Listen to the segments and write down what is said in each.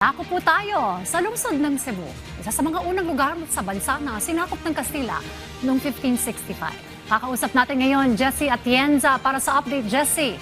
Ako po tayo sa lungsod ng Cebu, isa sa mga unang lugar sa bansa na sinakop ng Kastila noong 1565. Kakausap natin ngayon, Jessie Atienza, para sa update. Jessie.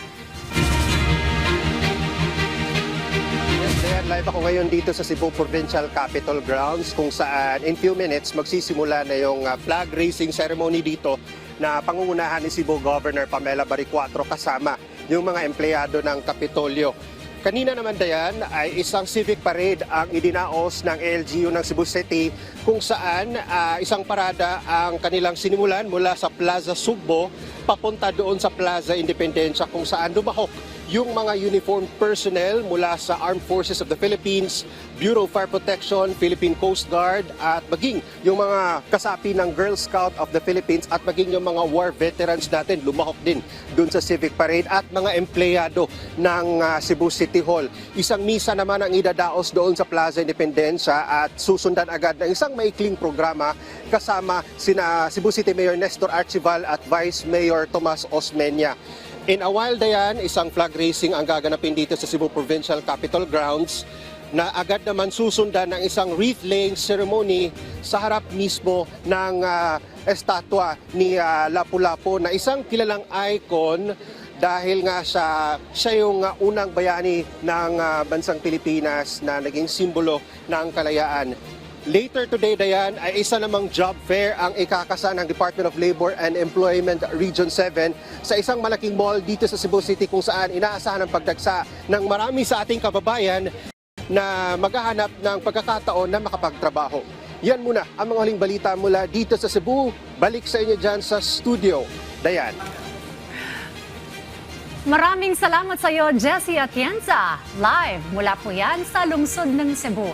Yes, Dayan, live ako ngayon dito sa Cebu Provincial Capitol Grounds kung saan in few minutes magsisimula na yung flag raising ceremony dito na pangungunahan ni Cebu Governor Pamela Baricuatro kasama yung mga empleyado ng Kapitolyo. Kanina naman, Dayan, ay isang civic parade ang idinaos ng LGU ng Cebu City kung saan isang parada ang kanilang sinimulan mula sa Plaza Sugbo papunta doon sa Plaza Independencia kung saan lumahok yung mga uniformed personnel mula sa Armed Forces of the Philippines, Bureau of Fire Protection, Philippine Coast Guard at maging yung mga kasapi ng Girl Scout of the Philippines at maging yung mga war veterans natin lumahok din doon sa civic parade at mga empleyado ng Cebu City Hall. Isang misa naman ang idadaos doon sa Plaza Independencia at susundan agad ng isang maikling programa kasama sina Cebu City Mayor Nestor Archival at Vice Mayor Tomas Osmeña. In a while, Dayan, isang flag raising ang gaganapin dito sa Cebu Provincial Capitol Grounds na agad naman susundan ng isang wreath-laying ceremony sa harap mismo ng estatwa ni Lapu-Lapu na isang kilalang icon dahil nga siya yung unang bayani ng bansang Pilipinas na naging simbolo ng kalayaan. Later today, Dayan, ay isa namang job fair ang ikakasa ng Department of Labor and Employment Region 7 sa isang malaking mall dito sa Cebu City kung saan inaasahan ang pagdagsa ng marami sa ating kababayan na maghahanap ng pagkakataon na makapagtrabaho. Yan muna ang mga huling balita mula dito sa Cebu. Balik sa inyo dyan sa studio. Dayan. Maraming salamat sa iyo, Jessie Atienza. Live mula po yan sa lungsod ng Cebu.